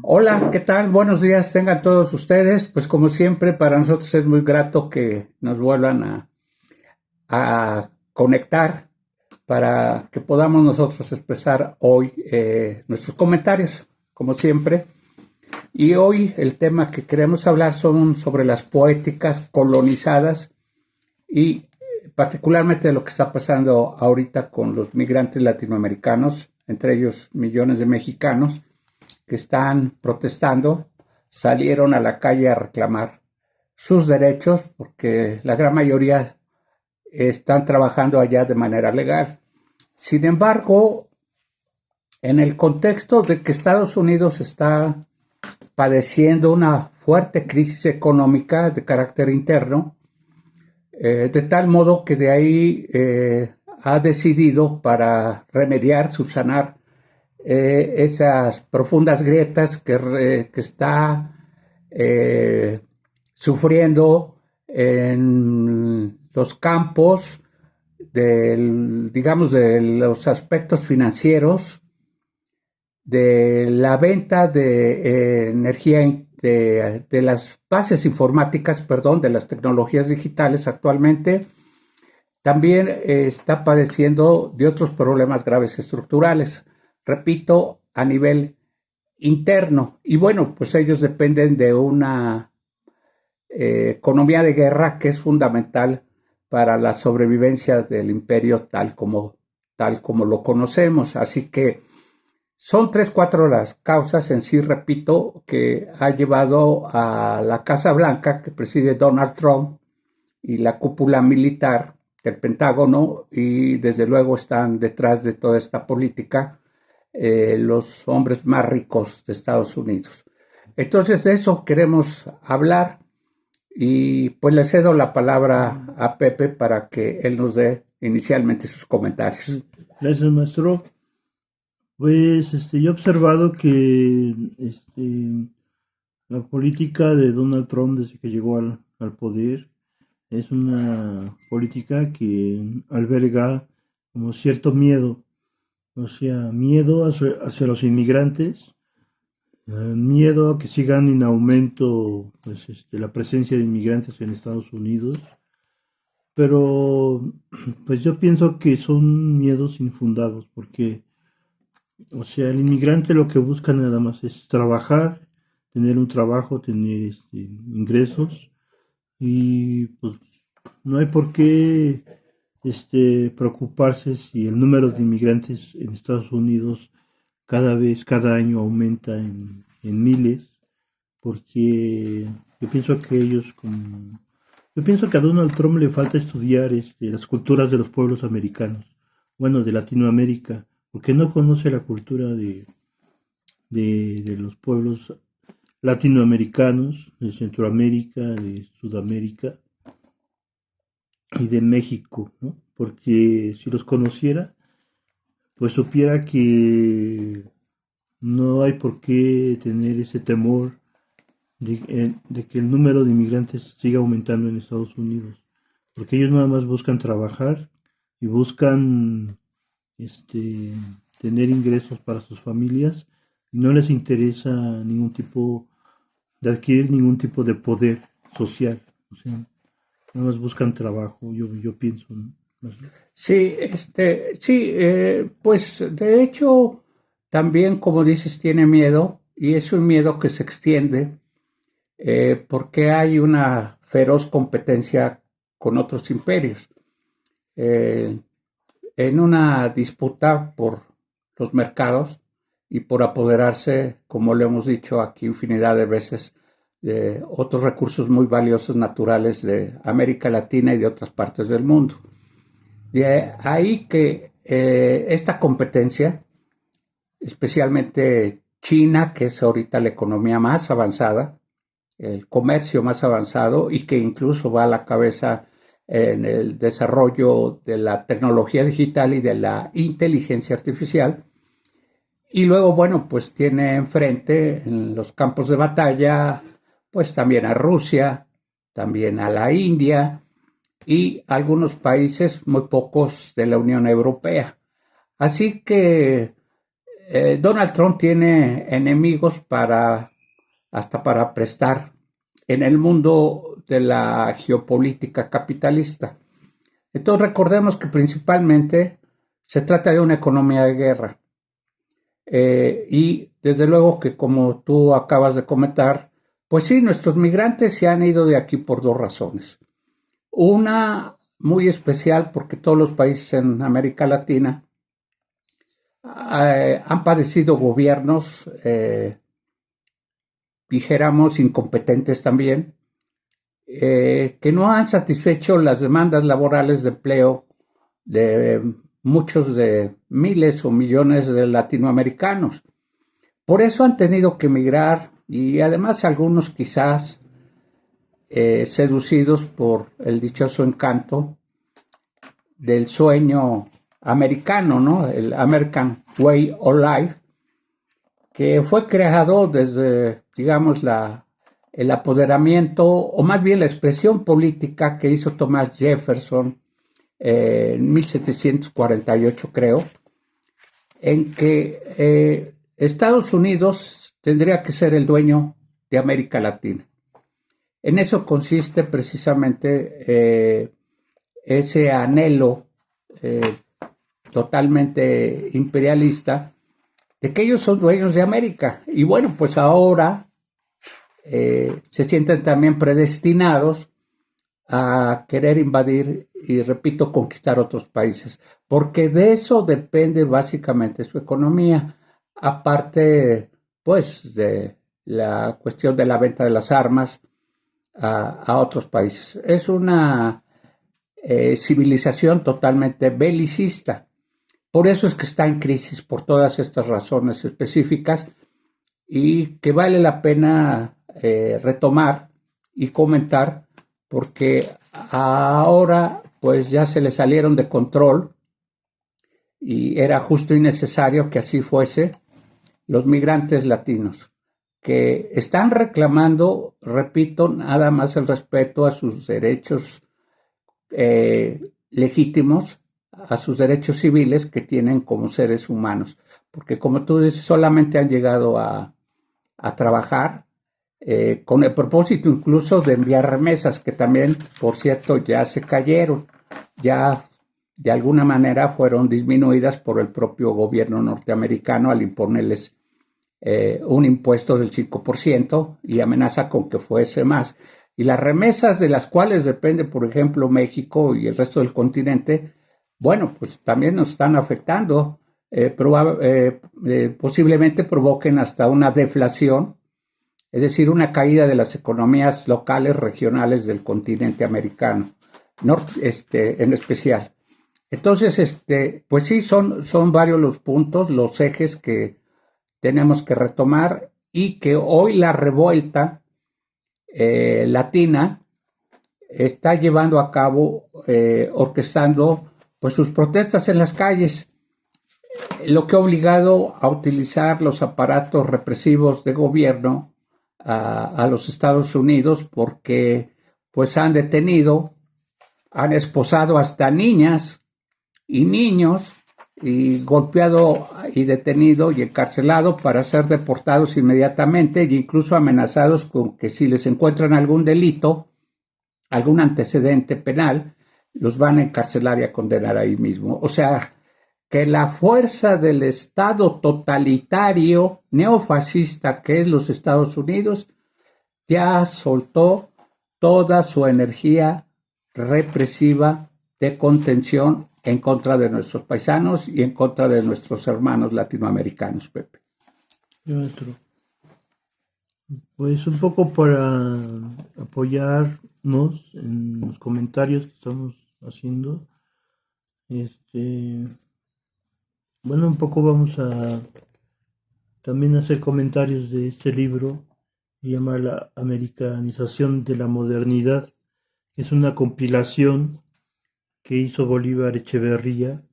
Hola, ¿qué tal? Buenos días, tengan todos ustedes. Pues como siempre, para nosotros es muy grato que nos vuelvan a conectar para que podamos nosotros expresar hoy nuestros comentarios, como siempre. Y hoy el tema que queremos hablar son sobre las poéticas colonizadas y particularmente de lo que está pasando ahorita con los migrantes latinoamericanos, entre ellos millones de mexicanos que están protestando, salieron a la calle a reclamar sus derechos porque la gran mayoría están trabajando allá de manera legal. Sin embargo, en el contexto de que Estados Unidos está padeciendo una fuerte crisis económica de carácter interno, de tal modo que de ahí ha decidido para remediar, subsanar esas profundas grietas que está sufriendo en los campos digamos, de los aspectos financieros, de la venta de energía, de las bases informáticas, perdón, de las tecnologías digitales actualmente, también está padeciendo de otros problemas graves estructurales, repito, a nivel interno. Y bueno, pues ellos dependen de una economía de guerra que es fundamental para la sobrevivencia del imperio tal como lo conocemos. Así que son tres, cuatro las causas en sí, repito, que ha llevado a la Casa Blanca que preside Donald Trump y la cúpula militar del Pentágono, y desde luego están detrás de toda esta política los hombres más ricos de Estados Unidos. Entonces de eso queremos hablar y pues le cedo la palabra a Pepe para que él nos dé inicialmente sus comentarios. Gracias, maestro. Pues yo he observado que la política de Donald Trump desde que llegó al poder es una política que alberga como cierto miedo, o sea, miedo hacia los inmigrantes, miedo a que sigan en aumento pues, la presencia de inmigrantes en Estados Unidos, pero pues yo pienso que son miedos infundados porque o sea, el inmigrante lo que busca nada más es trabajar, tener un trabajo, tener ingresos y pues no hay por qué preocuparse si el número de inmigrantes en Estados Unidos cada año aumenta en miles, porque yo pienso que a Donald Trump le falta estudiar las culturas de los pueblos americanos, bueno, de Latinoamérica, porque no conoce la cultura de los pueblos latinoamericanos, de Centroamérica, de Sudamérica y de México, ¿no? Porque si los conociera, pues supiera que no hay por qué tener ese temor de que el número de inmigrantes siga aumentando en Estados Unidos, porque ellos nada más buscan trabajar y buscan este, tener ingresos para sus familias y no les interesa ningún tipo de adquirir ningún tipo de poder social, o sea, nada más buscan trabajo, yo pienso, ¿no? Sí, sí, pues de hecho también, como dices, tiene miedo y es un miedo que se extiende porque hay una feroz competencia con otros imperios. Eh, en una disputa por los mercados y por apoderarse, como le hemos dicho aquí infinidad de veces, de otros recursos muy valiosos naturales de América Latina y de otras partes del mundo. De ahí que esta competencia, especialmente China, que es ahorita la economía más avanzada, el comercio más avanzado y que incluso va a la cabeza en el desarrollo de la tecnología digital y de la inteligencia artificial. Y luego, bueno, pues tiene enfrente en los campos de batalla, pues también a Rusia, también a la India y algunos países, muy pocos de la Unión Europea. Así que Donald Trump tiene enemigos hasta para prestar en el mundo de la geopolítica capitalista. Entonces recordemos que principalmente se trata de una economía de guerra. Y desde luego que, como tú acabas de comentar, pues sí, nuestros migrantes se han ido de aquí por dos razones. Una muy especial porque todos los países en América Latina han padecido gobiernos, dijéramos, incompetentes también, que no han satisfecho las demandas laborales de empleo de muchos de miles o millones de latinoamericanos. Por eso han tenido que emigrar y además algunos quizás seducidos por el dichoso encanto del sueño americano, ¿no? El American Way of Life, que fue creado desde, digamos, el apoderamiento, o más bien la expresión política que hizo Thomas Jefferson en 1748, creo, en que Estados Unidos tendría que ser el dueño de América Latina. En eso consiste precisamente ese anhelo totalmente imperialista de que ellos son dueños de América. Y bueno, pues ahora se sienten también predestinados a querer invadir y, repito, conquistar otros países, porque de eso depende básicamente su economía, aparte, pues, de la cuestión de la venta de las armas a otros países. Es una civilización totalmente belicista. Por eso es que está en crisis, por todas estas razones específicas, y que vale la pena retomar y comentar, porque ahora pues ya se le salieron de control y era justo y necesario que así fuese, los migrantes latinos, que están reclamando, repito, nada más el respeto a sus derechos legítimos, a sus derechos civiles que tienen como seres humanos, porque como tú dices, solamente han llegado a trabajar con el propósito incluso de enviar remesas, que también, por cierto, ya se cayeron, ya de alguna manera fueron disminuidas por el propio gobierno norteamericano al imponerles un impuesto del 5% y amenaza con que fuese más. Y las remesas de las cuales depende, por ejemplo, México y el resto del continente, bueno, pues también nos están afectando. Posiblemente provoquen hasta una deflación, es decir, una caída de las economías locales, regionales del continente americano, en especial. Entonces, pues sí, son varios los puntos, los ejes que tenemos que retomar y que hoy la revuelta latina está llevando a cabo, orquestando pues sus protestas en las calles, lo que ha obligado a utilizar los aparatos represivos de gobierno a los Estados Unidos, porque pues han detenido, han esposado hasta niñas y niños y golpeado y detenido y encarcelado para ser deportados inmediatamente, e incluso amenazados con que si les encuentran algún delito, algún antecedente penal, los van a encarcelar y a condenar ahí mismo. O sea, que la fuerza del Estado totalitario neofascista que es los Estados Unidos ya soltó toda su energía represiva de contención en contra de nuestros paisanos y en contra de nuestros hermanos latinoamericanos, Pepe. Pues un poco para apoyarnos en los comentarios que estamos haciendo, bueno, un poco vamos a también hacer comentarios de este libro, se llama La Americanización de la Modernidad, que es una compilación que hizo Bolívar Echeverría,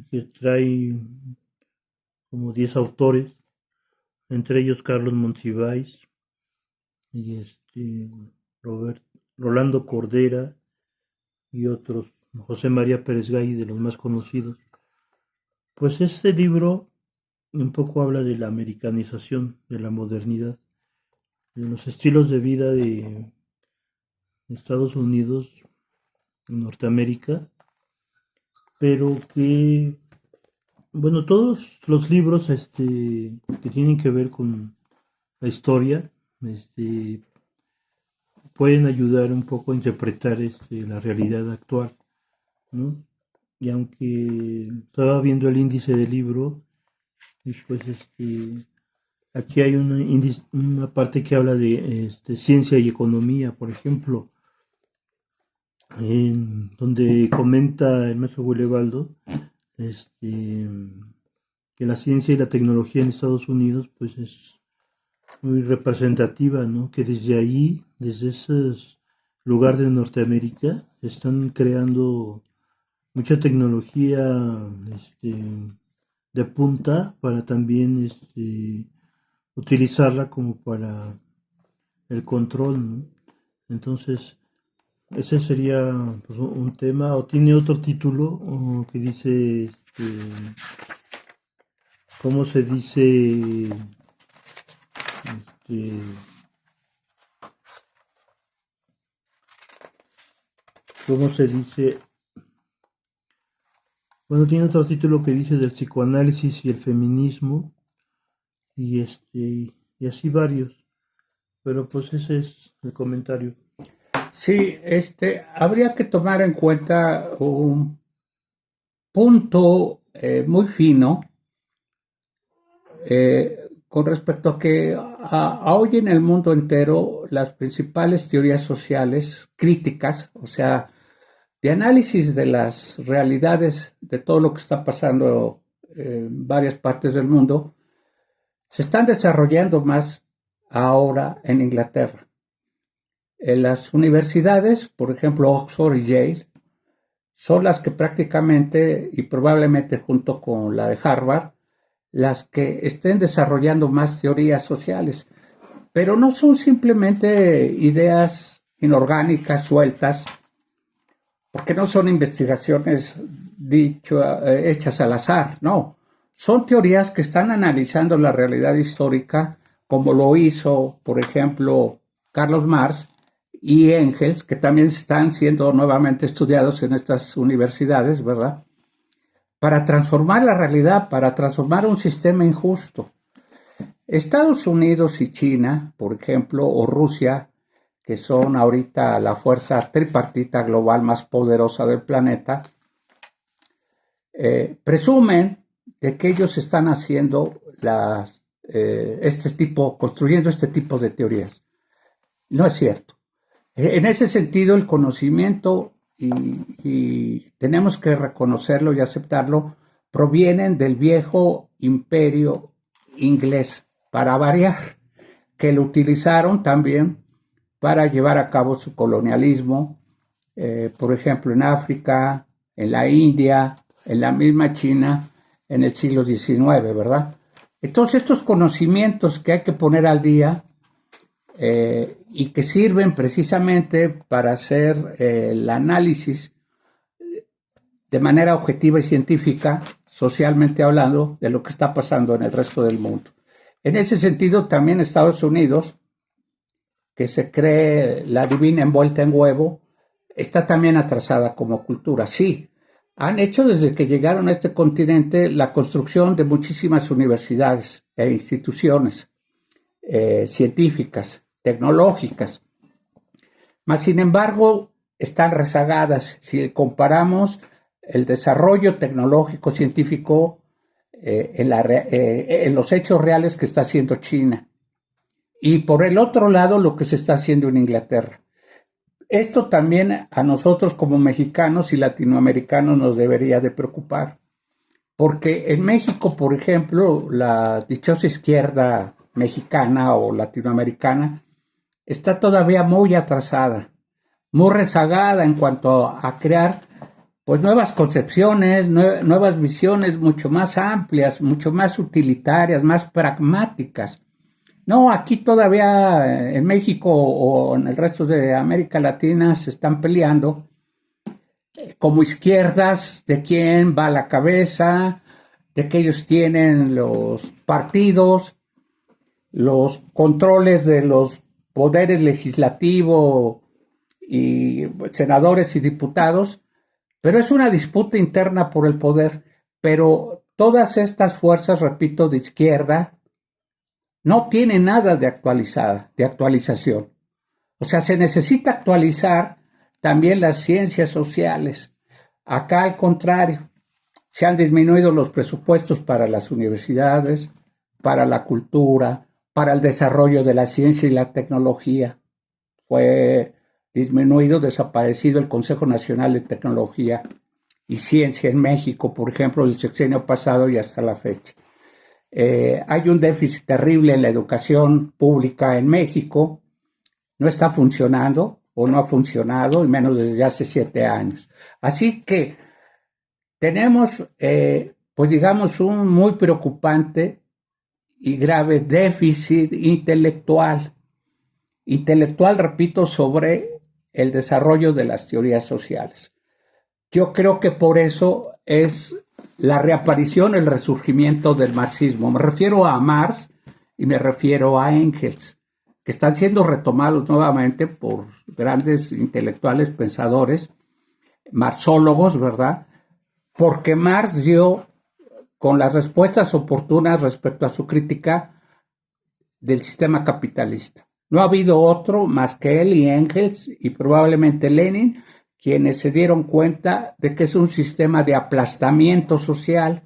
que trae como 10 autores, entre ellos Carlos Monsiváis y Rolando Cordera y otros, José María Pérez Gay, de los más conocidos. Pues este libro un poco habla de la americanización, de la modernidad, de los estilos de vida de Estados Unidos, Norteamérica, pero que, bueno, todos los libros que tienen que ver con la historia, pueden ayudar un poco a interpretar la realidad actual, ¿no? Y aunque estaba viendo el índice del libro, y pues aquí hay una parte que habla de ciencia y economía, por ejemplo, en donde comenta el maestro Gulevaldo este, que la ciencia y la tecnología en Estados Unidos pues es muy representativa, ¿no? Que desde ahí, desde esos lugares de Norteamérica, están creando mucha tecnología de punta para también utilizarla como para el control, ¿no? Entonces, ese sería pues, un tema, o tiene otro título que dice, ¿cómo se dice? Este, ¿Cómo se dice? Bueno, tiene otro título que dice del psicoanálisis y el feminismo, y así varios, pero pues ese es el comentario. Sí, habría que tomar en cuenta un punto muy fino con respecto a que a hoy en el mundo entero las principales teorías sociales críticas, o sea, de análisis de las realidades de todo lo que está pasando en varias partes del mundo, se están desarrollando más ahora en Inglaterra. En las universidades, por ejemplo, Oxford y Yale, son las que prácticamente y probablemente junto con la de Harvard, las que estén desarrollando más teorías sociales, pero no son simplemente ideas inorgánicas sueltas, porque no son investigaciones hechas al azar, no, son teorías que están analizando la realidad histórica, como lo hizo, por ejemplo, Carlos Marx y Engels, que también están siendo nuevamente estudiados en estas universidades, ¿verdad? Para transformar la realidad, para transformar un sistema injusto. Estados Unidos y China, por ejemplo, o Rusia, que son ahorita la fuerza tripartita global más poderosa del planeta, presumen de que ellos están haciendo construyendo este tipo de teorías. No es cierto. En ese sentido, el conocimiento, y tenemos que reconocerlo y aceptarlo, provienen del viejo imperio inglés, para variar, que lo utilizaron también para llevar a cabo su colonialismo, por ejemplo, en África, en la India, en la misma China, en el siglo XIX, ¿verdad? Entonces, estos conocimientos que hay que poner al día y que sirven precisamente para hacer el análisis de manera objetiva y científica, socialmente hablando, de lo que está pasando en el resto del mundo. En ese sentido, también Estados Unidos, que se cree la divina envuelta en huevo, está también atrasada como cultura. Sí, han hecho desde que llegaron a este continente la construcción de muchísimas universidades e instituciones científicas, tecnológicas, mas sin embargo están rezagadas si comparamos el desarrollo tecnológico científico en los hechos reales que está haciendo China y por el otro lado lo que se está haciendo en Inglaterra. Esto también a nosotros como mexicanos y latinoamericanos nos debería de preocupar, porque en México, por ejemplo, la dichosa izquierda mexicana o latinoamericana está todavía muy atrasada, muy rezagada en cuanto a crear pues nuevas concepciones, nuevas visiones mucho más amplias, mucho más utilitarias, más pragmáticas. No, aquí todavía en México o en el resto de América Latina se están peleando como izquierdas de quién va a la cabeza, de que ellos tienen los partidos, los controles de los poderes legislativo y senadores y diputados, pero es una disputa interna por el poder. Pero todas estas fuerzas, repito, de izquierda, no tienen nada de actualización. O sea, se necesita actualizar también las ciencias sociales. Acá, al contrario, se han disminuido los presupuestos para las universidades, para la cultura, para el desarrollo de la ciencia y la tecnología. Fue disminuido, desaparecido el Consejo Nacional de Tecnología y Ciencia en México, por ejemplo, el sexenio pasado y hasta la fecha. Hay un déficit terrible en la educación pública en México. No está funcionando o no ha funcionado, y menos desde hace 7 años. Así que tenemos, pues digamos, un muy preocupante y grave déficit intelectual. Intelectual, repito, sobre el desarrollo de las teorías sociales. Yo creo que por eso es la reaparición, el resurgimiento del marxismo. Me refiero a Marx y me refiero a Engels, que están siendo retomados nuevamente por grandes intelectuales, pensadores, marxólogos, ¿verdad? Porque Marx dio con las respuestas oportunas respecto a su crítica del sistema capitalista. No ha habido otro más que él y Engels y probablemente Lenin, quienes se dieron cuenta de que es un sistema de aplastamiento social,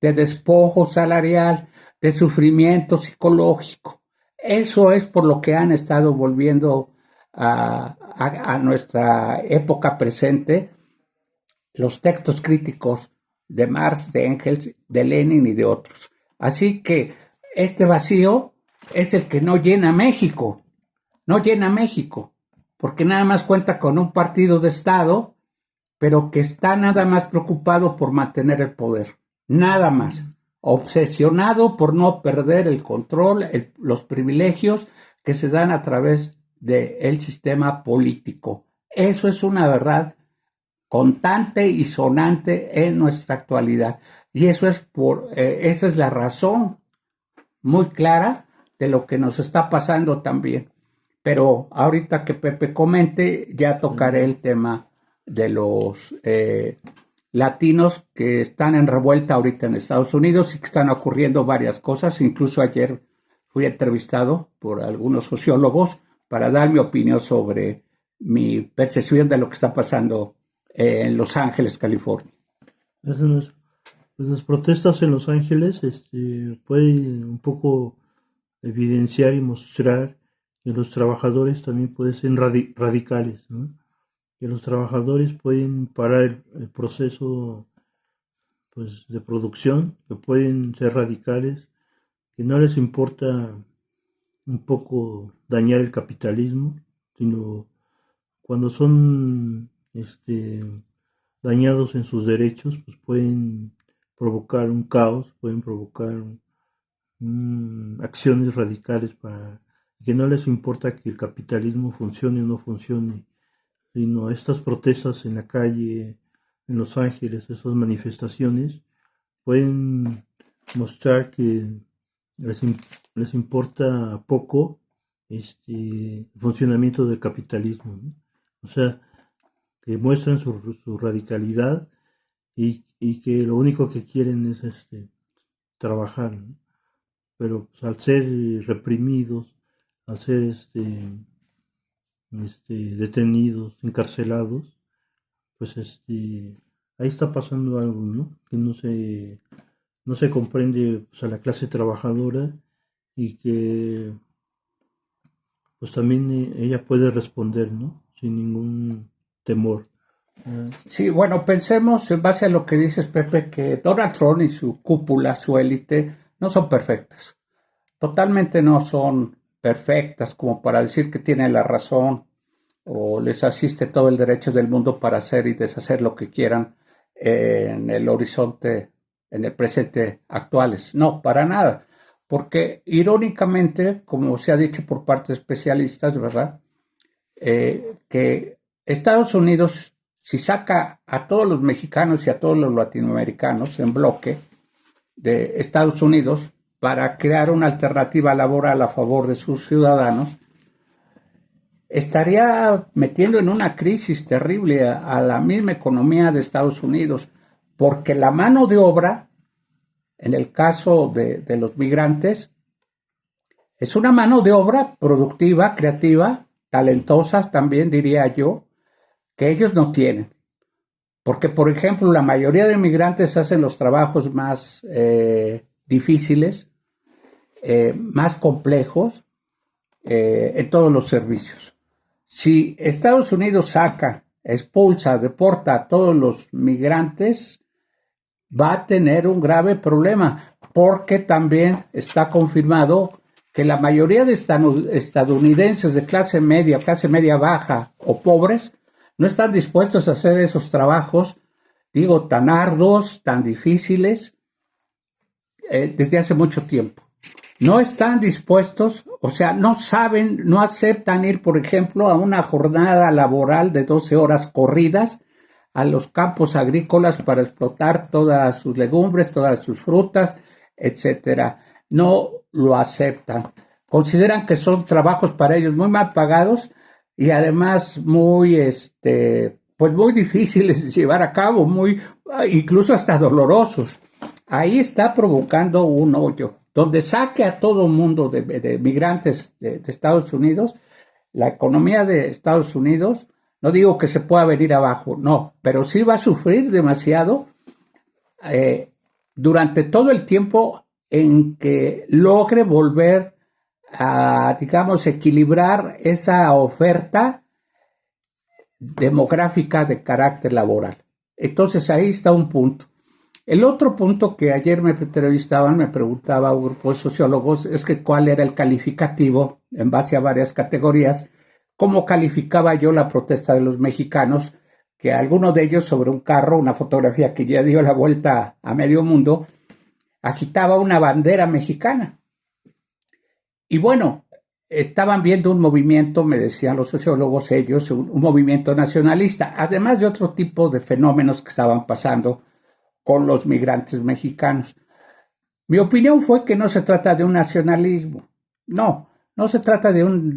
de despojo salarial, de sufrimiento psicológico. Eso es por lo que han estado volviendo a nuestra época presente los textos críticos de Marx, de Engels, de Lenin y de otros. Así que este vacío es el que no llena México, porque nada más cuenta con un partido de Estado, pero que está nada más preocupado por mantener el poder, nada más, obsesionado por no perder el control, los privilegios que se dan a través del sistema político. Eso es una verdad constante y sonante en nuestra actualidad. Y eso es esa es la razón muy clara de lo que nos está pasando también. Pero ahorita que Pepe comente, ya tocaré el tema de los latinos que están en revuelta ahorita en Estados Unidos y que están ocurriendo varias cosas. Incluso ayer fui entrevistado por algunos sociólogos para dar mi opinión sobre mi percepción de lo que está pasando en Los Ángeles, California. Pues las protestas en Los Ángeles pueden un poco evidenciar y mostrar que los trabajadores también pueden ser radicales, ¿no? Que los trabajadores pueden parar el proceso pues, de producción, que pueden ser radicales, que no les importa un poco dañar el capitalismo, sino cuando son dañados en sus derechos, pues pueden provocar un caos, pueden provocar acciones radicales para que no les importa que el capitalismo funcione o no funcione, sino estas protestas en la calle, en Los Ángeles, estas manifestaciones, pueden mostrar que les importa poco el funcionamiento del capitalismo, ¿no? O sea, que muestran su radicalidad y que lo único que quieren es trabajar, ¿no? Pero pues, al ser reprimidos, al ser detenidos, encarcelados, pues ahí está pasando algo, ¿no? Que no se comprende pues, a la clase trabajadora y que pues también ella puede responder, ¿no? Sin ningún temor. Sí, bueno, pensemos en base a lo que dices, Pepe, que Donald Trump y su cúpula, su élite, no son perfectas. Totalmente no son perfectas como para decir que tienen la razón o les asiste todo el derecho del mundo para hacer y deshacer lo que quieran en el horizonte, en el presente actuales. No, para nada. Porque irónicamente, como se ha dicho por parte de especialistas, ¿verdad? Que Estados Unidos, si saca a todos los mexicanos y a todos los latinoamericanos en bloque, de Estados Unidos para crear una alternativa laboral a favor de sus ciudadanos, estaría metiendo en una crisis terrible a la misma economía de Estados Unidos, porque la mano de obra, en el caso de los migrantes, es una mano de obra productiva, creativa, talentosa también diría yo, que ellos no tienen. Porque, por ejemplo, la mayoría de migrantes hacen los trabajos más difíciles, más complejos, en todos los servicios. Si Estados Unidos saca, expulsa, deporta a todos los migrantes, va a tener un grave problema, porque también está confirmado que la mayoría de estadounidenses de clase media baja o pobres, no están dispuestos a hacer esos trabajos, digo, tan arduos, tan difíciles, desde hace mucho tiempo. No están dispuestos, o sea, no saben, no aceptan ir, por ejemplo, a una jornada laboral de 12 horas corridas a los campos agrícolas para explotar todas sus legumbres, todas sus frutas, etcétera. No lo aceptan. Consideran que son trabajos para ellos muy mal pagados y además muy, pues muy difíciles de llevar a cabo, incluso hasta dolorosos. Ahí está provocando un hoyo, donde saque a todo el mundo de migrantes de Estados Unidos, la economía de Estados Unidos, no digo que se pueda venir abajo, no, pero sí va a sufrir demasiado durante todo el tiempo en que logre volver a, digamos, equilibrar esa oferta demográfica de carácter laboral. Entonces ahí está un punto. El otro punto que ayer me entrevistaban, me preguntaba un grupo de sociólogos, es que cuál era el calificativo en base a varias categorías, cómo calificaba yo la protesta de los mexicanos, que alguno de ellos sobre un carro, una fotografía que ya dio la vuelta a medio mundo, agitaba una bandera mexicana. Y bueno, estaban viendo un movimiento, me decían los sociólogos ellos, un movimiento nacionalista, además de otro tipo de fenómenos que estaban pasando con los migrantes mexicanos. Mi opinión fue que no se trata de un nacionalismo, no se trata de un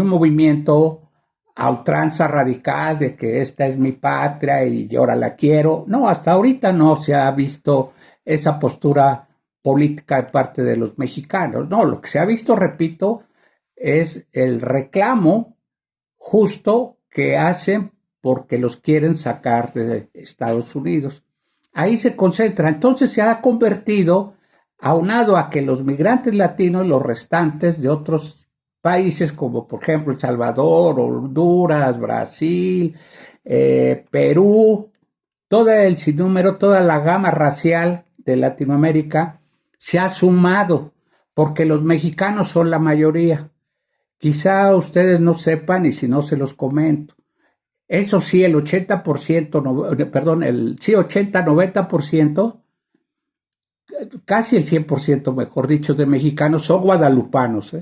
movimiento a ultranza radical de que esta es mi patria y yo ahora la quiero. No, hasta ahorita no se ha visto esa postura política de parte de los mexicanos. No, lo que se ha visto, repito, es el reclamo justo que hacen porque los quieren sacar de Estados Unidos. Ahí se concentra. Entonces se ha convertido, aunado a que los migrantes latinos, los restantes de otros países como por ejemplo El Salvador, Honduras, Brasil, Perú, todo el sinnúmero, toda la gama racial de Latinoamérica se ha sumado porque los mexicanos son la mayoría. Quizá ustedes no sepan y si no se los comento. Eso sí, el 80-90%, casi el 100%, mejor dicho, de mexicanos son guadalupanos,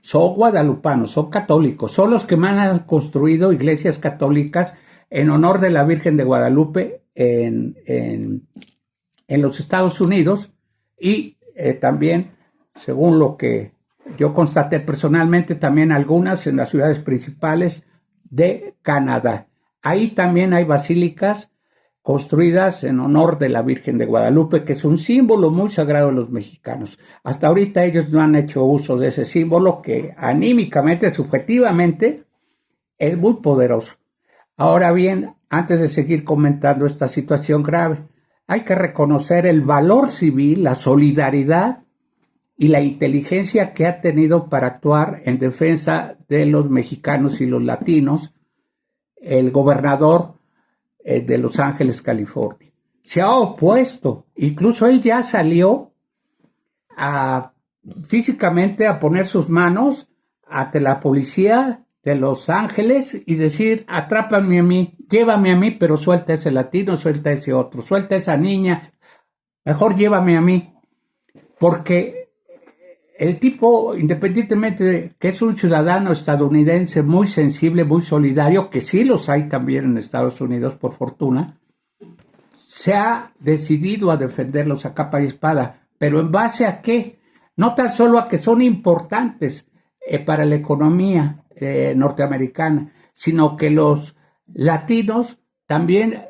son católicos, son los que más han construido iglesias católicas en honor de la Virgen de Guadalupe en los Estados Unidos y también, según lo que yo constaté personalmente, también algunas en las ciudades principales de Canadá. Ahí también hay basílicas construidas en honor de la Virgen de Guadalupe, que es un símbolo muy sagrado de los mexicanos. Hasta ahorita ellos no han hecho uso de ese símbolo que anímicamente, subjetivamente, es muy poderoso. Ahora bien, antes de seguir comentando esta situación grave, hay que reconocer el valor civil, la solidaridad y la inteligencia que ha tenido para actuar en defensa de los mexicanos y los latinos el gobernador de Los Ángeles, California. Se ha opuesto, incluso él ya salió físicamente a poner sus manos ante la policía de Los Ángeles y decir, atrápame a mí, llévame a mí, pero suelta ese latino, suelta ese otro, suelta a esa niña, mejor llévame a mí, porque el tipo, independientemente de que es un ciudadano estadounidense muy sensible, muy solidario, que sí los hay también en Estados Unidos, por fortuna, se ha decidido a defenderlos a capa y espada, pero ¿en base a qué? No tan solo a que son importantes para la economía norteamericana, sino que los latinos también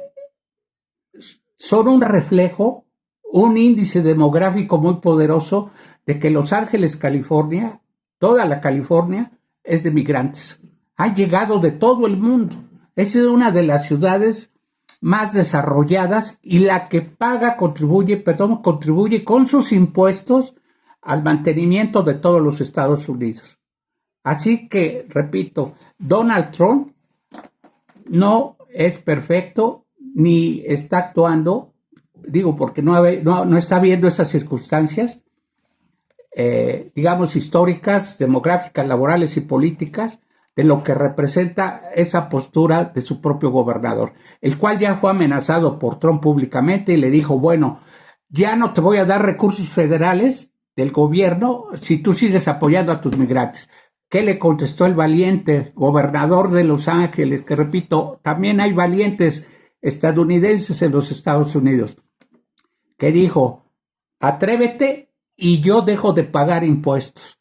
son un reflejo, un índice demográfico muy poderoso de que Los Ángeles, California, toda la California es de migrantes. Han llegado de todo el mundo. Es una de las ciudades más desarrolladas y la que contribuye con sus impuestos al mantenimiento de todos los Estados Unidos. Así que, repito, Donald Trump no es perfecto ni está actuando, digo, porque no está viendo esas circunstancias, digamos, históricas, demográficas, laborales y políticas, de lo que representa esa postura de su propio gobernador, el cual ya fue amenazado por Trump públicamente y le dijo, bueno, ya no te voy a dar recursos federales del gobierno si tú sigues apoyando a tus migrantes. ¿Qué le contestó el valiente gobernador de Los Ángeles? Que repito, también hay valientes estadounidenses en los Estados Unidos, que dijo, atrévete y yo dejo de pagar impuestos.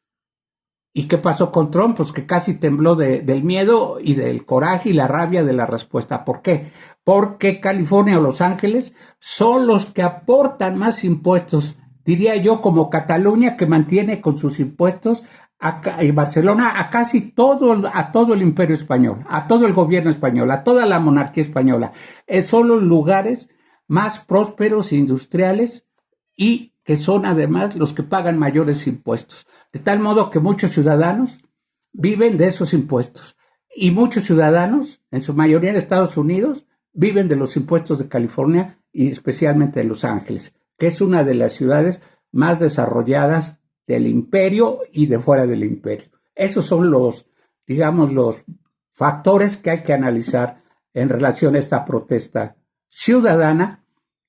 ¿Y qué pasó con Trump? Pues que casi tembló del miedo y del coraje y la rabia de la respuesta. ¿Por qué? Porque California o Los Ángeles son los que aportan más impuestos, diría yo, como Cataluña, que mantiene con sus impuestos y Barcelona a casi a todo el imperio español, a todo el gobierno español, a toda la monarquía española. Son los lugares más prósperos e industriales y que son además los que pagan mayores impuestos. De tal modo que muchos ciudadanos viven de esos impuestos. Y muchos ciudadanos, en su mayoría en Estados Unidos, viven de los impuestos de California y especialmente de Los Ángeles, que es una de las ciudades más desarrolladas del imperio y de fuera del imperio. Esos son los factores que hay que analizar en relación a esta protesta ciudadana,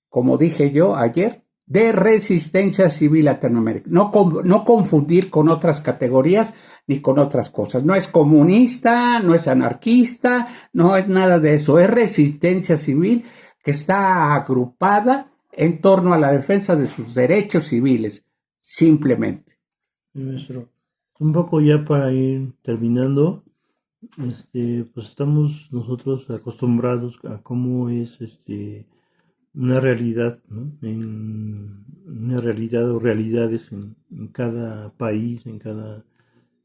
como dije yo ayer, de resistencia civil latinoamericana. No confundir con otras categorías ni con otras cosas. No es comunista, no es anarquista, no es nada de eso. Es resistencia civil que está agrupada en torno a la defensa de sus derechos civiles, simplemente. Maestro, un poco ya para ir terminando, pues estamos nosotros acostumbrados a cómo es una realidad, ¿no? Una realidad o realidades en cada país, en cada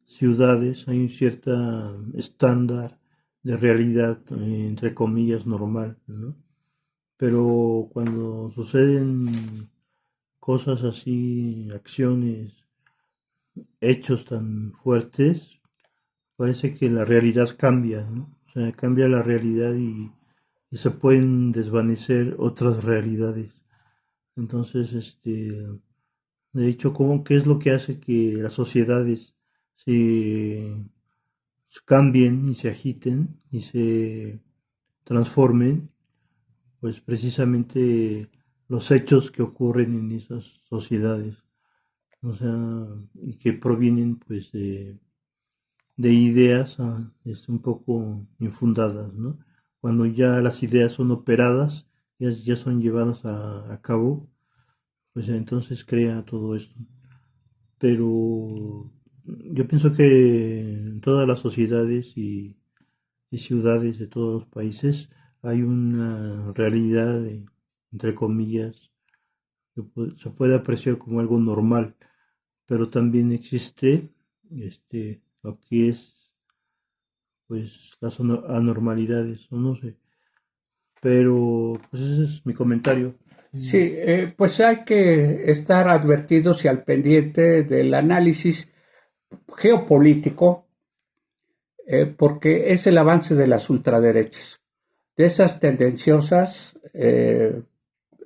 ciudades, hay un cierto estándar de realidad, entre comillas, normal, ¿no? Pero cuando suceden cosas así, acciones, hechos tan fuertes, parece que la realidad cambia, ¿no? O sea, cambia la realidad y se pueden desvanecer otras realidades. Entonces, de hecho, ¿qué es lo que hace que las sociedades se cambien y se agiten y se transformen? Pues precisamente los hechos que ocurren en esas sociedades, o sea, y que provienen pues de ideas un poco infundadas, ¿no? Cuando ya las ideas son operadas, ya son llevadas a cabo, pues entonces crea todo esto. Pero yo pienso que en todas las sociedades y ciudades de todos los países hay una realidad, entre comillas, que se puede apreciar como algo normal, pero también existe lo que es pues las anormalidades, o no sé. Pero pues ese es mi comentario. Sí, pues hay que estar advertidos y al pendiente del análisis geopolítico, porque es el avance de las ultraderechas, de esas tendenciosas,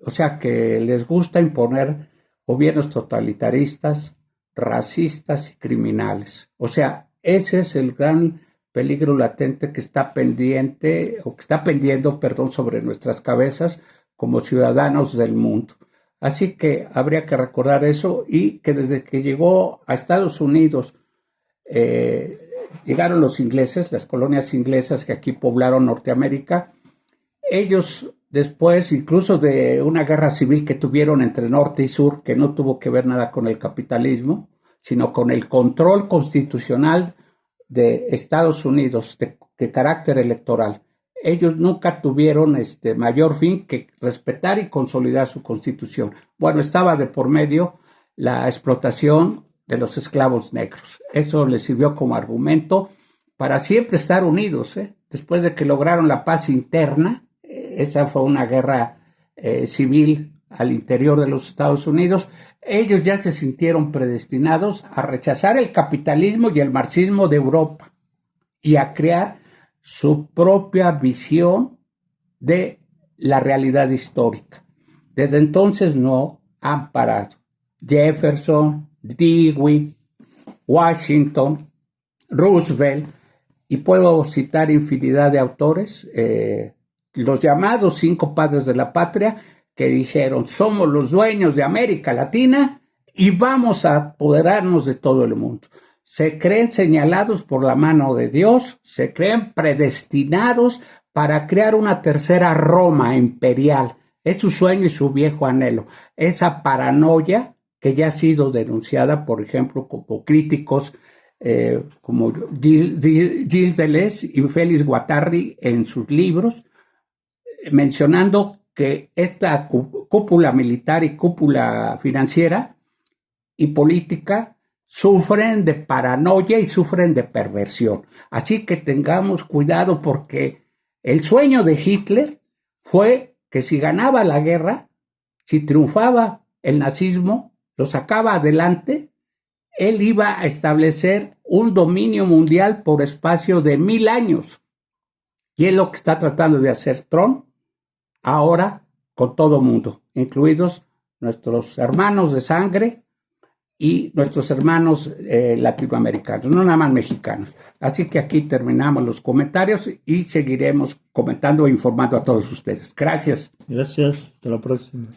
o sea, que les gusta imponer gobiernos totalitaristas, racistas y criminales. O sea, ese es el gran peligro latente que está pendiente, o que está pendiendo, perdón, sobre nuestras cabezas como ciudadanos del mundo. Así que habría que recordar eso y que desde que llegó a Estados Unidos, llegaron los ingleses, las colonias inglesas que aquí poblaron Norteamérica, ellos después incluso de una guerra civil que tuvieron entre norte y sur, que no tuvo que ver nada con el capitalismo, sino con el control constitucional de Estados Unidos de carácter electoral. Ellos nunca tuvieron mayor fin que respetar y consolidar su constitución. Bueno, estaba de por medio la explotación de los esclavos negros. Eso les sirvió como argumento para siempre estar unidos, ¿eh? Después de que lograron la paz interna, esa fue una guerra civil al interior de los Estados Unidos, ellos ya se sintieron predestinados a rechazar el capitalismo y el marxismo de Europa y a crear su propia visión de la realidad histórica. Desde entonces no han parado. Jefferson, Dewey, Washington, Roosevelt, y puedo citar infinidad de autores, los llamados 5 padres de la patria, que dijeron, somos los dueños de América Latina y vamos a apoderarnos de todo el mundo. Se creen señalados por la mano de Dios, se creen predestinados para crear una tercera Roma imperial. Es su sueño y su viejo anhelo. Esa paranoia que ya ha sido denunciada, por ejemplo, como críticos como Gilles Deleuze y Félix Guattari en sus libros, mencionando que esta cúpula militar y cúpula financiera y política sufren de paranoia y sufren de perversión. Así que tengamos cuidado, porque el sueño de Hitler fue que si ganaba la guerra, si triunfaba el nazismo, lo sacaba adelante, él iba a establecer un dominio mundial por espacio de 1000 años. Y es lo que está tratando de hacer Trump ahora con todo mundo, incluidos nuestros hermanos de sangre y nuestros hermanos latinoamericanos, no nada más mexicanos. Así que aquí terminamos los comentarios y seguiremos comentando e informando a todos ustedes. Gracias. Gracias, hasta la próxima.